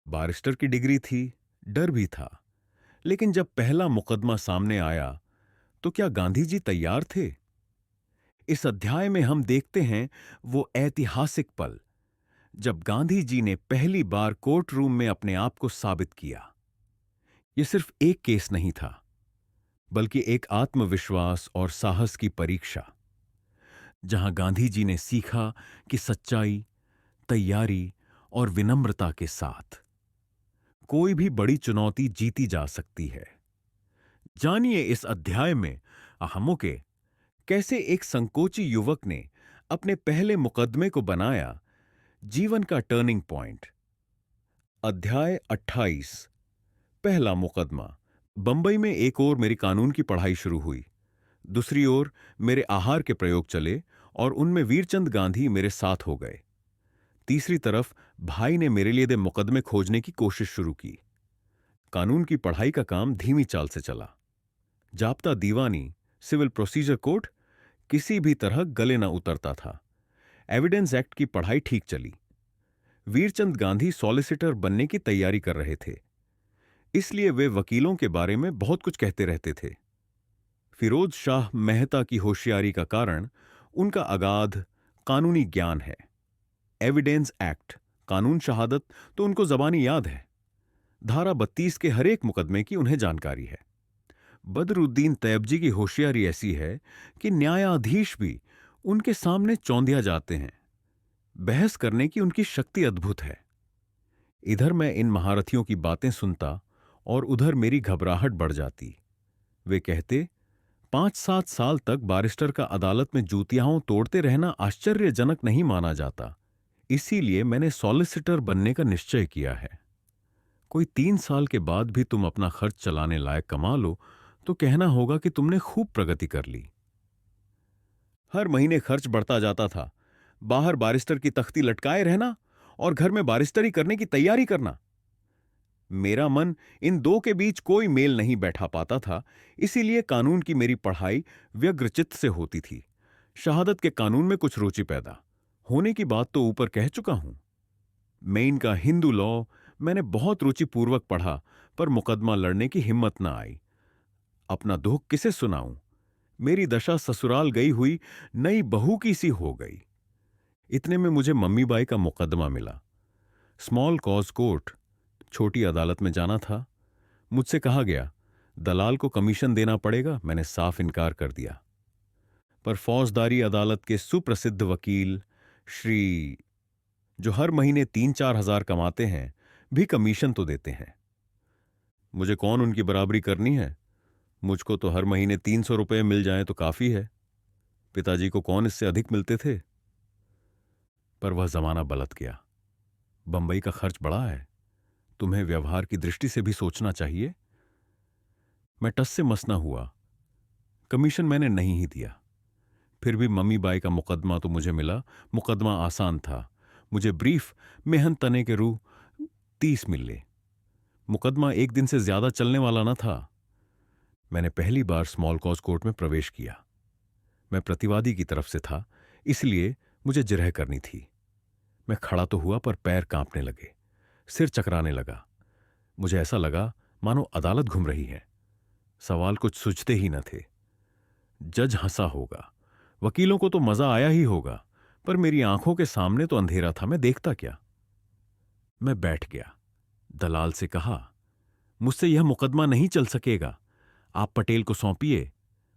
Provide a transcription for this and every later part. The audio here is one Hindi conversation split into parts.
बैरिस्टर की डिग्री थी, डर भी था। लेकिन जब पहला मुकदमा सामने आया तो क्या गांधी जी तैयार थे? इस अध्याय में हम देखते हैं वो ऐतिहासिक पल जब गांधी जी ने पहली बार कोर्ट रूम में अपने आप को साबित किया। यह सिर्फ एक केस नहीं था, बल्कि एक आत्मविश्वास और साहस की परीक्षा, जहां गांधी जी ने सीखा कि सच्चाई, तैयारी और विनम्रता के साथ कोई भी बड़ी चुनौती जीती जा सकती है। जानिए इस अध्याय में अहमों के कैसे एक संकोची युवक ने अपने पहले मुकदमे को बनाया जीवन का टर्निंग पॉइंट। अध्याय 28। पहला मुकदमा। बंबई में एक ओर मेरी कानून की पढ़ाई शुरू हुई, दूसरी ओर मेरे आहार के प्रयोग चले और उनमें वीरचंद गांधी मेरे साथ हो गए। तीसरी तरफ भाई ने मेरे लिए दे मुकदमे खोजने की कोशिश शुरू की। कानून की पढ़ाई का काम धीमी चाल से चला। जाप्ता दीवानी, सिविल प्रोसीजर कोड किसी भी तरह गले न उतरता था। एविडेंस एक्ट की पढ़ाई ठीक चली। वीरचंद गांधी सॉलिसिटर बनने की तैयारी कर रहे थे, इसलिए वे वकीलों के बारे में बहुत कुछ कहते रहते थे। फिरोज शाह मेहता की होशियारी का कारण उनका अगाध कानूनी ज्ञान है। एविडेंस एक्ट, कानून शहादत तो उनको जबानी याद है। धारा 32 के हर एक मुकदमे की उन्हें जानकारी है। बदरुद्दीन तैयबजी की होशियारी ऐसी है कि न्यायाधीश भी उनके सामने चौंधिया जाते हैं। बहस करने की उनकी शक्ति अद्भुत है। इधर मैं इन महारथियों की बातें सुनता और उधर मेरी घबराहट बढ़ जाती। वे कहते, 5-7 साल तक बैरिस्टर का अदालत में जूतियां तोड़ते रहना आश्चर्यजनक नहीं माना जाता, इसीलिए मैंने सॉलिसिटर बनने का निश्चय किया है। कोई 3 साल के बाद भी तुम अपना खर्च चलाने लायक कमा लो तो कहना होगा कि तुमने खूब प्रगति कर ली। हर महीने खर्च बढ़ता जाता था। बाहर बैरिस्टर की तख्ती लटकाए रहना और घर में बैरिस्टरी करने की तैयारी करना। मेरा मन इन दो के बीच कोई मेल नहीं बैठा पाता था, इसीलिए कानून की मेरी पढ़ाई व्यग्रचित्त से होती थी। शहादत के कानून में कुछ रुचि पैदा होने की बात तो ऊपर कह चुका हूं। मेन का हिंदू लॉ मैंने बहुत रुचिपूर्वक पढ़ा, पर मुकदमा लड़ने की हिम्मत न आई। अपना दुख किसे सुनाऊं? मेरी दशा ससुराल गई हुई नई बहू की सी हो गई। इतने में मुझे मम्मी बाई का मुकदमा मिला। स्मॉल कॉज कोर्ट, छोटी अदालत में जाना था। मुझसे कहा गया, दलाल को कमीशन देना पड़ेगा। मैंने साफ इनकार कर दिया। पर फौजदारी अदालत के सुप्रसिद्ध वकील श्री, जो हर महीने 3-4 हजार कमाते हैं, भी कमीशन तो देते हैं। मुझे कौन उनकी बराबरी करनी है? मुझको तो हर महीने 300 रुपये मिल जाएं तो काफी है। पिताजी को कौन इससे अधिक मिलते थे? पर वह जमाना बलत गया। बंबई का खर्च बड़ा है, तुम्हें व्यवहार की दृष्टि से भी सोचना चाहिए। मैं टस से मस न हुआ। कमीशन मैंने नहीं ही दिया। फिर भी मम्मी बाई का मुकदमा तो मुझे मिला। मुकदमा आसान था। मुझे ब्रीफ मेहन तने के रू 30 मिले। मुकदमा एक दिन से ज्यादा चलने वाला न था। मैंने पहली बार स्मॉल कॉज कोर्ट में प्रवेश किया। मैं प्रतिवादी की तरफ से था, इसलिए मुझे जिरह करनी थी। मैं खड़ा तो हुआ, पर पैर कांपने लगे, सिर चकराने लगा। मुझे ऐसा लगा मानो अदालत घूम रही है। सवाल कुछ सूझते ही न थे। जज हंसा होगा, वकीलों को तो मजा आया ही होगा, पर मेरी आंखों के सामने तो अंधेरा था। मैं देखता क्या? मैं बैठ गया। दलाल से कहा, मुझसे यह मुकदमा नहीं चल सकेगा। आप पटेल को सौंपिए,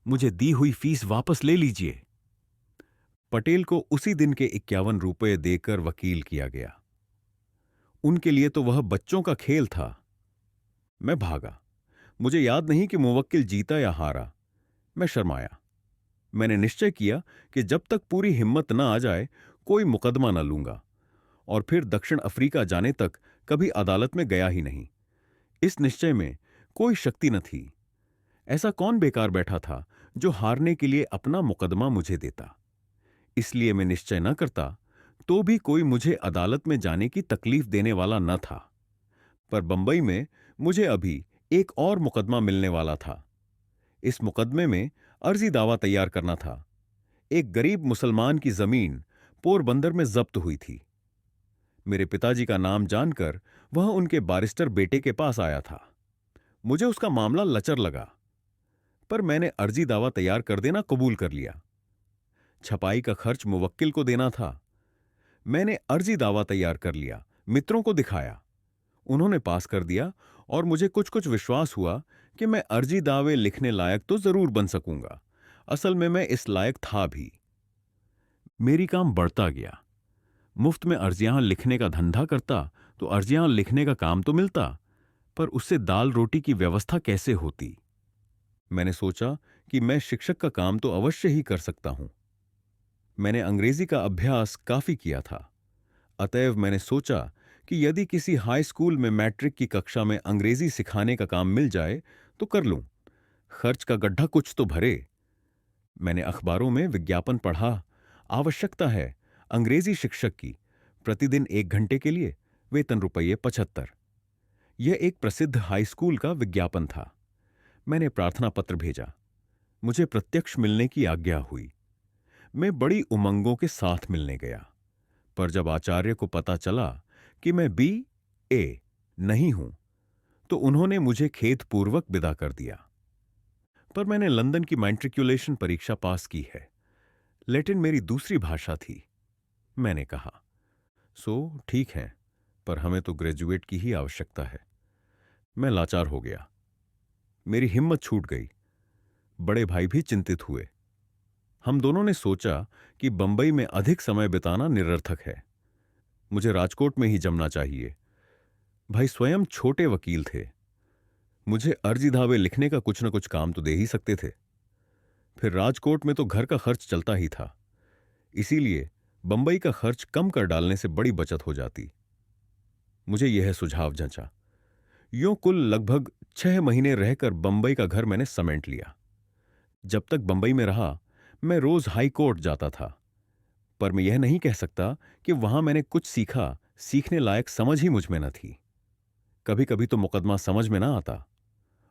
मुझे दी हुई फीस वापस ले लीजिए। पटेल को उसी दिन के 51 रुपये देकर वकील किया गया। उनके लिए तो वह बच्चों का खेल था। मैं भागा। मुझे याद नहीं कि मुवक्किल जीता या हारा। मैं शर्माया। मैंने निश्चय किया कि जब तक पूरी हिम्मत न आ जाए, कोई मुकदमा न लूंगा, और फिर दक्षिण अफ्रीका जाने तक कभी अदालत में गया ही नहीं। इस निश्चय में कोई शक्ति न थी। ऐसा कौन बेकार बैठा था जो हारने के लिए अपना मुकदमा मुझे देता? इसलिए मैं निश्चय न करता तो भी कोई मुझे अदालत में जाने की तकलीफ देने वाला न था। पर बंबई में मुझे अभी एक और मुकदमा मिलने वाला था। इस मुकदमे में अर्जी दावा तैयार करना था। एक गरीब मुसलमान की जमीन पोरबंदर में जब्त हुई थी। मेरे पिताजी का नाम जानकर वह उनके बारिस्टर बेटे के पास आया था। मुझे उसका मामला लचर लगा, पर मैंने अर्जी दावा तैयार कर देना कबूल कर लिया। छपाई का खर्च मुवक्किल को देना था। मैंने अर्जी दावा तैयार कर लिया, मित्रों को दिखाया, उन्होंने पास कर दिया और मुझे कुछ कुछ विश्वास हुआ कि मैं अर्जी दावे लिखने लायक तो जरूर बन सकूंगा। असल में मैं इस लायक था भी। मेरी काम बढ़ता गया। मुफ्त में अर्जियां लिखने का धंधा करता तो अर्जियां लिखने का काम तो मिलता, पर उससे दाल रोटी की व्यवस्था कैसे होती। मैंने सोचा कि मैं शिक्षक का काम तो अवश्य ही कर सकता हूं। मैंने अंग्रेजी का अभ्यास काफी किया था, अतएव मैंने सोचा कि यदि किसी हाई स्कूल में मैट्रिक की कक्षा में अंग्रेजी सिखाने का काम मिल जाए तो कर लूं। खर्च का गड्ढा कुछ तो भरे। मैंने अखबारों में विज्ञापन पढ़ा, आवश्यकता है अंग्रेजी शिक्षक की, प्रतिदिन 1 घंटे के लिए, वेतन ₹75। यह एक प्रसिद्ध हाई स्कूल का विज्ञापन था। मैंने प्रार्थना पत्र भेजा। मुझे प्रत्यक्ष मिलने की आज्ञा हुई। मैं बड़ी उमंगों के साथ मिलने गया, पर जब आचार्य को पता चला कि मैं BA नहीं हूं तो उन्होंने मुझे खेदपूर्वक विदा कर दिया। पर मैंने लंदन की मैट्रिकुलेशन परीक्षा पास की है। लैटिन मेरी दूसरी भाषा थी। मैंने कहा, सो ठीक है, पर हमें तो ग्रेजुएट की ही आवश्यकता है। मैं लाचार हो गया। मेरी हिम्मत छूट गई। बड़े भाई भी चिंतित हुए। हम दोनों ने सोचा कि बंबई में अधिक समय बिताना निरर्थक है। मुझे राजकोट में ही जमना चाहिए। भाई स्वयं छोटे वकील थे। मुझे अर्जी दावे लिखने का कुछ न कुछ काम तो दे ही सकते थे। फिर राजकोट में तो घर का खर्च चलता ही था, इसीलिए बंबई का खर्च कम कर डालने से बड़ी बचत हो जाती। मुझे यह सुझाव जंचा। यूं कुल लगभग 6 महीने रहकर बंबई का घर मैंने समेट लिया। जब तक बंबई में रहा मैं रोज हाई कोर्ट जाता था, पर मैं यह नहीं कह सकता कि वहां मैंने कुछ सीखा। सीखने लायक समझ ही मुझ में न थी। कभी कभी तो मुकदमा समझ में ना आता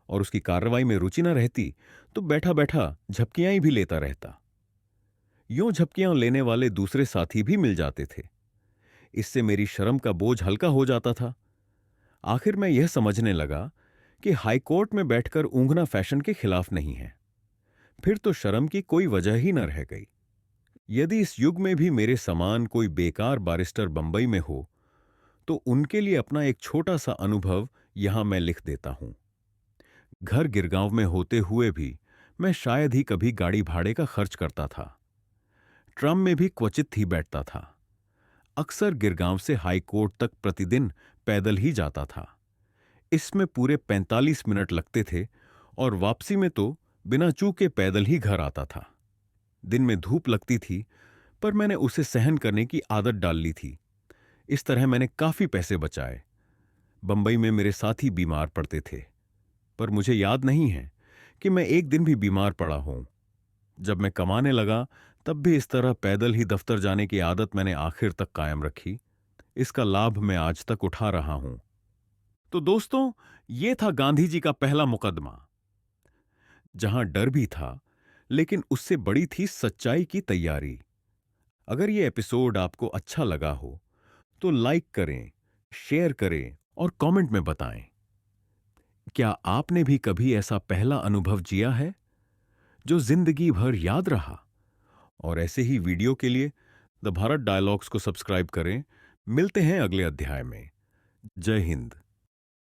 और उसकी कार्रवाई में रुचि न रहती तो बैठा बैठा झपकियां भी लेता रहता। यूं झपकियां लेने वाले दूसरे साथी भी मिल जाते थे। इससे मेरी शर्म का बोझ हल्का हो जाता था। आखिर मैं यह समझने लगा कि हाईकोर्ट में बैठकर ऊँघना फैशन के खिलाफ नहीं है। फिर तो शर्म की कोई वजह ही न रह गई। यदि इस युग में भी मेरे समान कोई बेकार बारिस्टर बंबई में हो तो उनके लिए अपना एक छोटा सा अनुभव यहां मैं लिख देता हूं। घर गिरगांव में होते हुए भी मैं शायद ही कभी गाड़ी भाड़े का खर्च करता था। ट्रम में भी क्वचित ही बैठता था। अक्सर गिरगांव से हाई कोर्ट तक प्रतिदिन पैदल ही जाता था। इसमें पूरे 45 मिनट लगते थे और वापसी में तो बिना चूके पैदल ही घर आता था। दिन में धूप लगती थी, पर मैंने उसे सहन करने की आदत डाल ली थी। इस तरह मैंने काफी पैसे बचाए। बंबई में मेरे साथी बीमार पड़ते थे, पर मुझे याद नहीं है कि मैं एक दिन भी बीमार पड़ा हूं। जब मैं कमाने लगा तब भी इस तरह पैदल ही दफ्तर जाने की आदत मैंने आखिर तक कायम रखी। इसका लाभ मैं आज तक उठा रहा हूं। तो दोस्तों, यह था गांधी जी का पहला मुकदमा, जहां डर भी था, लेकिन उससे बड़ी थी सच्चाई की तैयारी। अगर यह एपिसोड आपको अच्छा लगा हो तो लाइक करें, शेयर करें और कमेंट में बताएं। क्या आपने भी कभी ऐसा पहला अनुभव जिया है जो जिंदगी भर याद रहा? और ऐसे ही वीडियो के लिए द भारत डायलॉग्स को सब्सक्राइब करें। मिलते हैं अगले अध्याय में। जय हिंद।